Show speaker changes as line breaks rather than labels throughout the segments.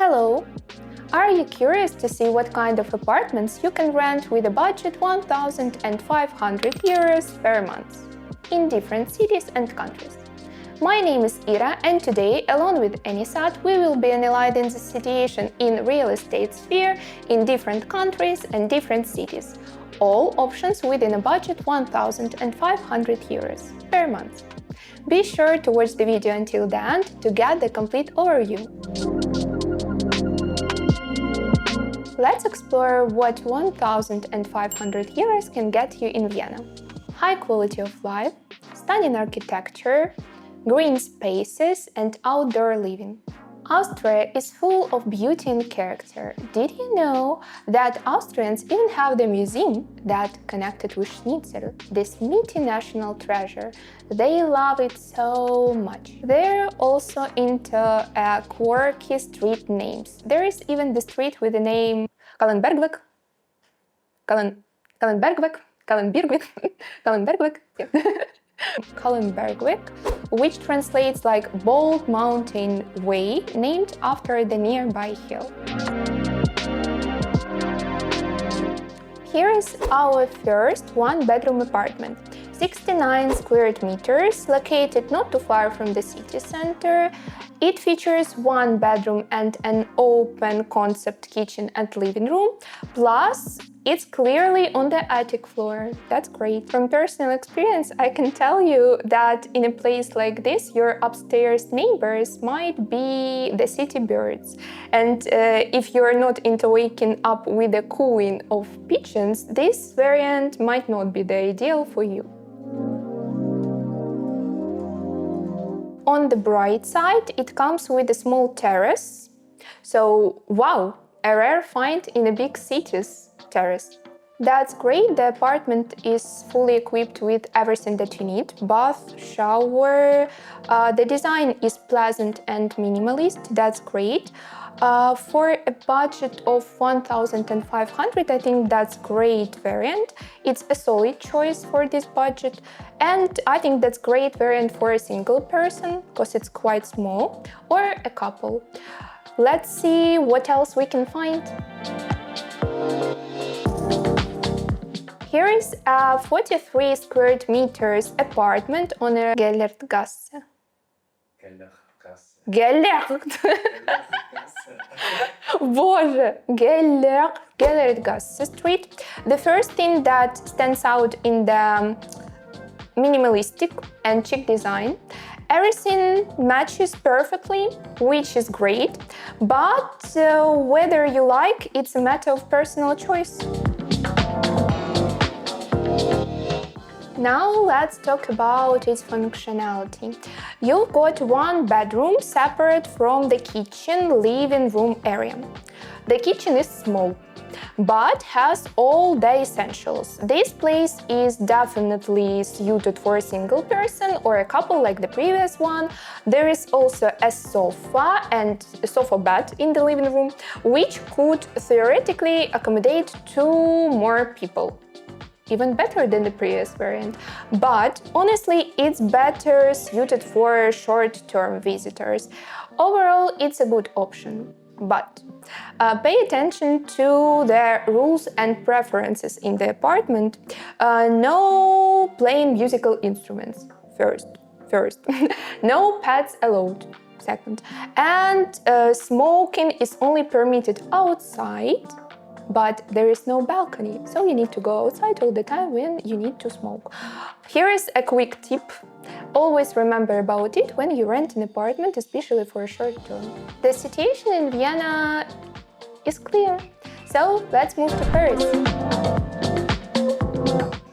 Hello! Are you curious to see what kind of apartments you can rent with a budget 1,500 euros per month in different cities and countries? My name is Ira, and today, along with Anisat, we will be analyzing the situation in real estate sphere in different countries and different cities. All options within a budget 1,500 euros per month. Be sure to watch the video until the end to get the complete overview. Let's explore what 1,500 euros can get you in Vienna. High quality of life, stunning architecture, green spaces and outdoor living. Austria is full of beauty and character. Did you know that Austrians even have the museum that connected with Schnitzel, this meaty national treasure? They love it so much. They're also into quirky street names. There is even the street with the name Kallenbergweg, Kallenbergweg, which translates like Bold Mountain Way, named after the nearby hill. Here is our first one-bedroom apartment, 69 square meters, located not too far from the city center. It features one bedroom and an open concept kitchen and living room, plus it's clearly on the attic floor. That's great. From personal experience, I can tell you that in a place like this, your upstairs neighbors might be the city birds. And if you're not into waking up with the cooing of pigeons, this variant might not be the ideal for you. On the bright side, it comes with a small terrace. So, wow, a rare find in a big city's terrace. That's great. The apartment is fully equipped with everything that you need. Bath, shower. The design is pleasant and minimalist. That's great. For a budget of 1,500, I think that's great variant. It's a solid choice for this budget, and I think that's great variant for a single person because it's quite small, or a couple. Let's see what else we can find. Here is a 43 square meters apartment on a Gellertgasse. Боже, Gellertgasse Street. The first thing that stands out in the minimalistic and chic design. Everything matches perfectly, which is great, but whether you like, it's a matter of personal choice. Now let's talk about its functionality. You've got one bedroom separate from the kitchen living room area. The kitchen is small, but has all the essentials. This place is definitely suited for a single person or a couple like the previous one. There is also a sofa and a sofa bed in the living room, which could theoretically accommodate 2 more people. Even better than the previous variant. But honestly, it's better suited for short-term visitors. Overall, it's a good option. But pay attention to the rules and preferences in the apartment. No playing musical instruments, first. No pets allowed, second. And smoking is only permitted outside, but there is no balcony, so you need to go outside all the time when you need to smoke. Here is a quick tip. Always remember about it when you rent an apartment, especially for a short term. The situation in Vienna is clear, so let's move to Paris.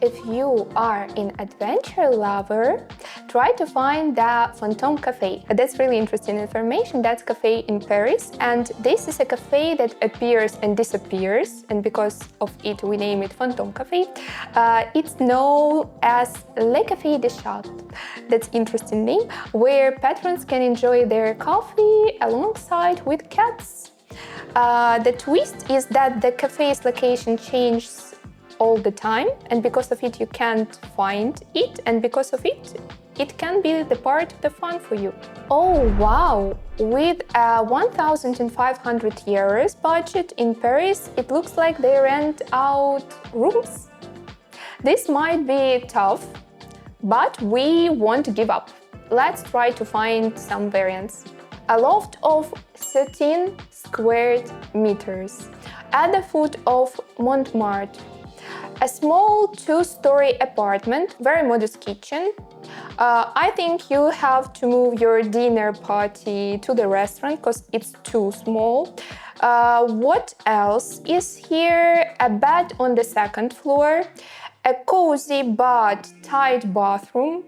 If you are an adventure lover, try to find the Phantom Cafe. That's really interesting information. That's a cafe in Paris, and this is a cafe that appears and disappears, and because of it we name it Phantom Cafe. It's known as Le Café des Chats. That's interesting name, where patrons can enjoy their coffee alongside with cats. The twist is that the cafe's location changes all the time, and because of it you can't find it, and because of it it can be the part of the fun for you. Oh wow! With a 1,500 euros budget in Paris, it looks like they rent out rooms. This might be tough, but we won't give up. Let's try to find some variants. A loft of 13 square meters at the foot of Montmartre. A small two-story apartment, very modest kitchen. I think you have to move your dinner party to the restaurant because it's too small. What else is here? A bed on the second floor, a cozy but tight bathroom.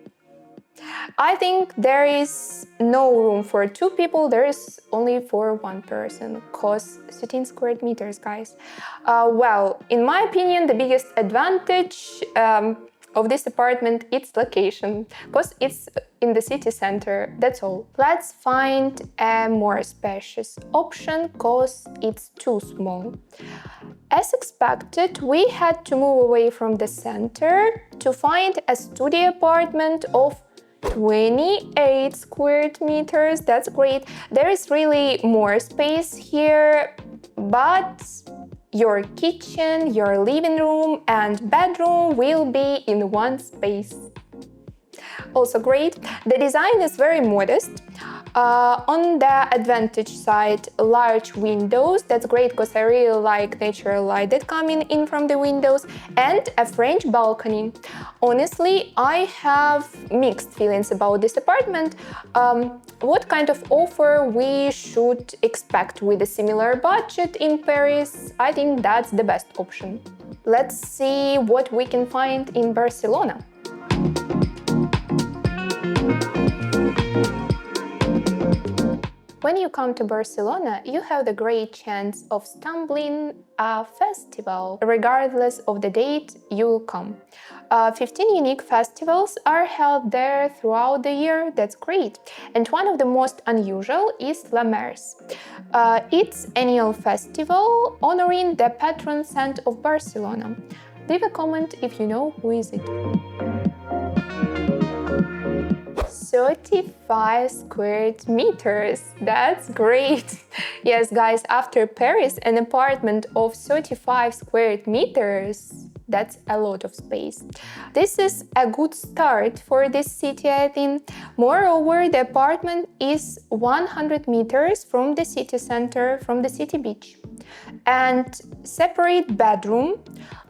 I think there is no room for two people, there is only for one person, cause 13 square meters, guys. Well, in my opinion, the biggest advantage of this apartment is location, cause it's in the city center, that's all. Let's find a more spacious option, cause it's too small. As expected, we had to move away from the center to find a studio apartment of 28 square meters. That's great. There is really more space here, but your kitchen, your living room and bedroom will be in one space. Also great. The design is very modest. On the advantage side, large windows. That's great because I really like natural light that coming in from the windows, and a French balcony. Honestly, I have mixed feelings about this apartment. What kind of offer we should expect with a similar budget in Paris? I think that's the best option. Let's see what we can find in Barcelona. When you come to Barcelona, you have the great chance of stumbling a festival, regardless of the date you will come. 15 unique festivals are held there throughout the year, that's great. And one of the most unusual is La Mer's. It's an annual festival honoring the patron saint of Barcelona. Leave a comment if you know who is it. 35 square meters. That's great. Yes, guys, after Paris, an apartment of 35 square meters, that's a lot of space. This is a good start for this city, I think. Moreover, the apartment is 100 meters from the city center, from the city beach. And separate bedroom,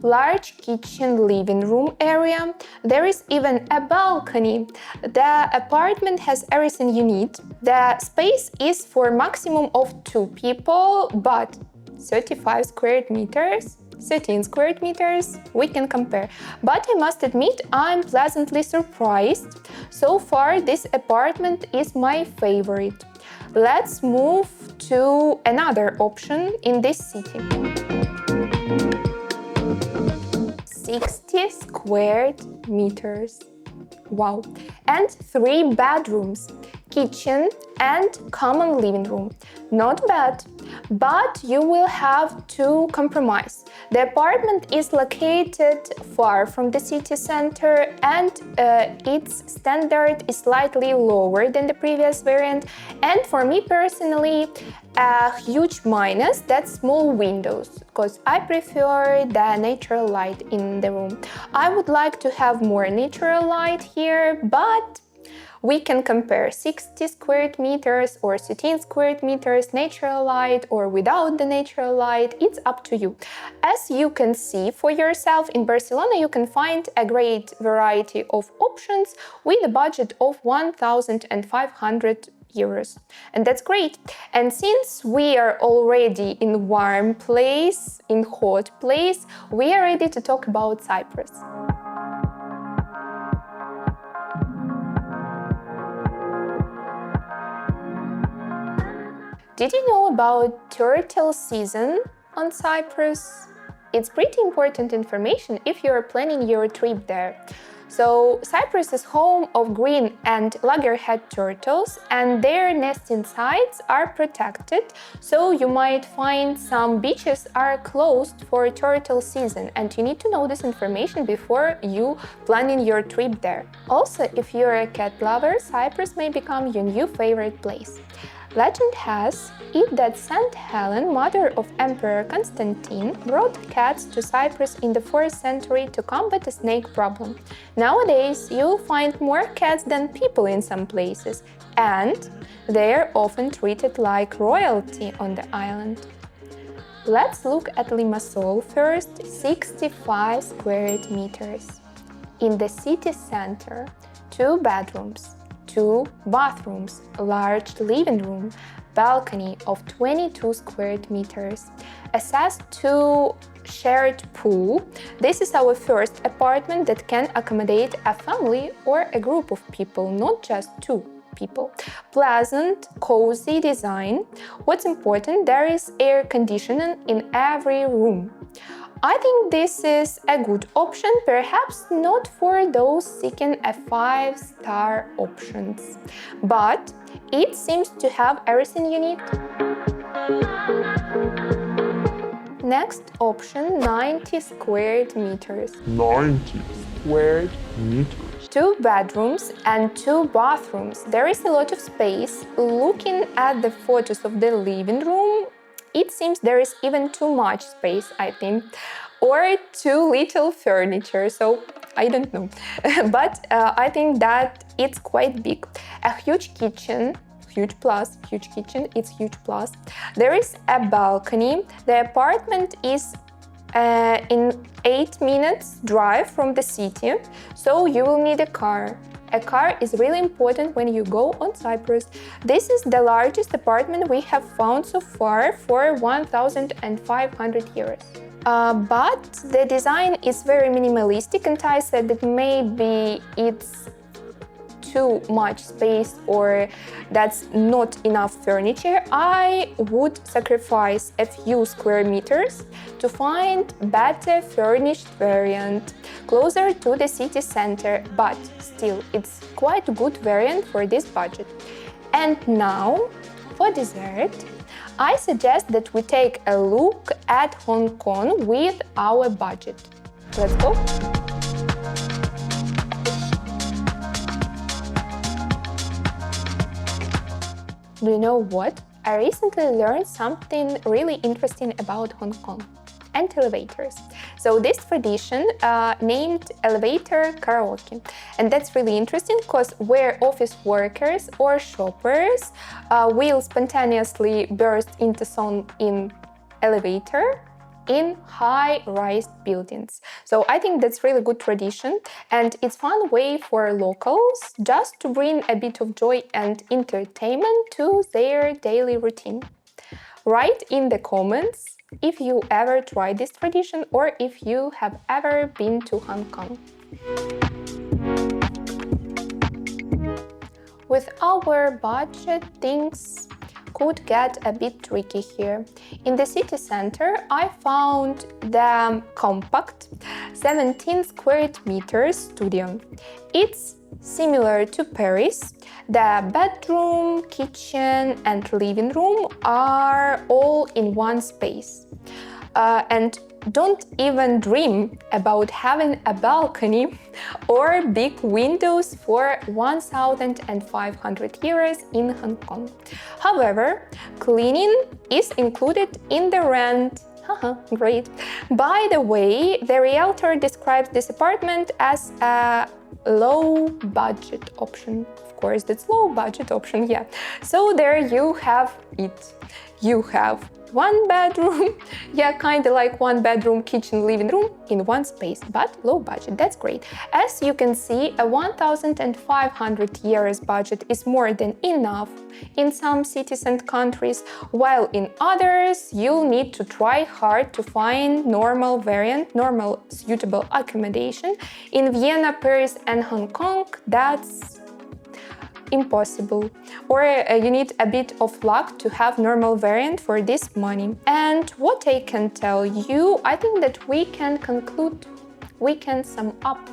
large kitchen living room area. There is even a balcony. The apartment has everything you need. The space is for maximum of 2 people, but 35 square meters, 13 square meters, we can compare. But I must admit, I'm pleasantly surprised. So far, this apartment is my favorite. Let's move to another option in this city. 60 square meters. Wow. And 3 bedrooms, kitchen and common living room. Not bad, but you will have to compromise. The apartment is located far from the city center and its standard is slightly lower than the previous variant. And for me personally, a huge minus, that's small windows, because I prefer the natural light in the room. I would like to have more natural light here, but we can compare 60 square meters or 13 square meters natural light or without the natural light. It's up to you. As you can see for yourself, in Barcelona you can find a great variety of options with a budget of 1,500 euros. And that's great. And since we are already in warm place, in hot place, we are ready to talk about Cyprus. Did you know about turtle season on Cyprus? It's pretty important information if you're planning your trip there. So Cyprus is home of green and loggerhead turtles, and their nesting sites are protected, so you might find some beaches are closed for turtle season, and you need to know this information before you planning your trip there. Also, if you're a cat lover, Cyprus may become your new favorite place. Legend has it that St. Helen, mother of Emperor Constantine, brought cats to Cyprus in the 4th century to combat a snake problem. Nowadays, you'll find more cats than people in some places, and they're often treated like royalty on the island. Let's look at Limassol first, 65 square meters. In the city center, 2 bedrooms, 2 bathrooms, a large living room, balcony of 22 square meters, access to shared pool. This is our first apartment that can accommodate a family or a group of people, not just 2 people. Pleasant, cozy design. What's important, there is air conditioning in every room. I think this is a good option, perhaps not for those seeking a 5-star options, but it seems to have everything you need. Next option, 90 square meters.
90 square meters.
2 bedrooms and 2 bathrooms. There is a lot of space. Looking at the photos of the living room, it seems there is even too much space, I think, or too little furniture, so I don't know. But I think that it's quite big. A huge kitchen, huge kitchen, it's huge plus. There is a balcony. The apartment is in 8 minutes drive from the city, so you will need a car. A car is really important when you go on Cyprus. This is the largest apartment we have found so far for 1,500 euros. But the design is very minimalistic, and I said that maybe it's too much space or that's not enough furniture. I would sacrifice a few square meters to find better furnished variant closer to the city center, but still it's quite a good variant for this budget. And now for dessert, I suggest that we take a look at Hong Kong with our budget. Let's go! Do you know what? I recently learned something really interesting about Hong Kong and elevators. So this tradition named elevator karaoke, and that's really interesting because where office workers or shoppers will spontaneously burst into song in elevator in high-rise buildings. So I think that's really good tradition, and it's fun way for locals just to bring a bit of joy and entertainment to their daily routine. Write in the comments if you ever tried this tradition or if you have ever been to Hong Kong. With our budget, things could get a bit tricky here. In the city center, I found the compact 17 square meters studio. It's similar to Paris. The bedroom, kitchen and living room are all in one space. And don't even dream about having a balcony or big windows for 1,500 euros in Hong Kong. However, cleaning is included in the rent. Great. By the way, the realtor describes this apartment as a low budget option. Of course, that's low budget option, yeah. So there you have it. You have 1 bedroom, yeah, kind of like 1 bedroom, kitchen, living room in one space, but low budget. That's great. As you can see, a 1,500 euros budget is more than enough in some cities and countries, while in others you'll need to try hard to find normal suitable accommodation. In Vienna, Paris and Hong Kong, that's impossible, or you need a bit of luck to have normal variant for this money. And what I can tell you, I think that we can sum up.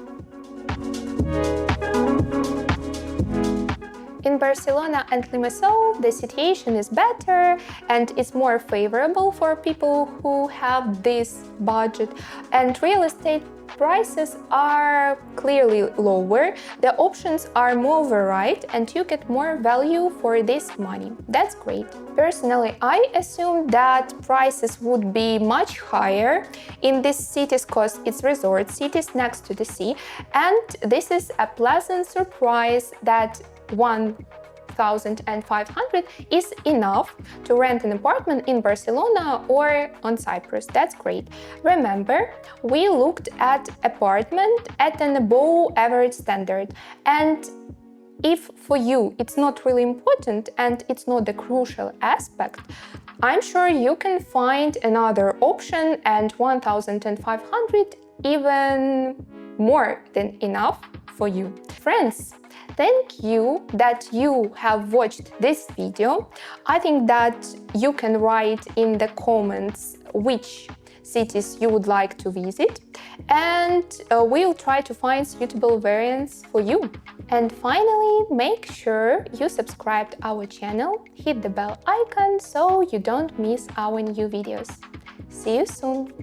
In Barcelona and Limassol, the situation is better and it's more favorable for people who have this budget, and real estate prices are clearly lower, the options are more varied, and you get more value for this money. That's great. Personally, I assume that prices would be much higher in these cities because it's resort cities next to the sea, and this is a pleasant surprise that 1,500 is enough to rent an apartment in Barcelona or on Cyprus. That's great. Remember, we looked at apartment at an above average standard, and if for you it's not really important and it's not the crucial aspect, I'm sure you can find another option, and 1,500 even more than enough for you. Friends, thank you that you have watched this video. I think that you can write in the comments which cities you would like to visit, and we'll try to find suitable variants for you. And finally, make sure you subscribe to our channel, hit the bell icon so you don't miss our new videos. See you soon!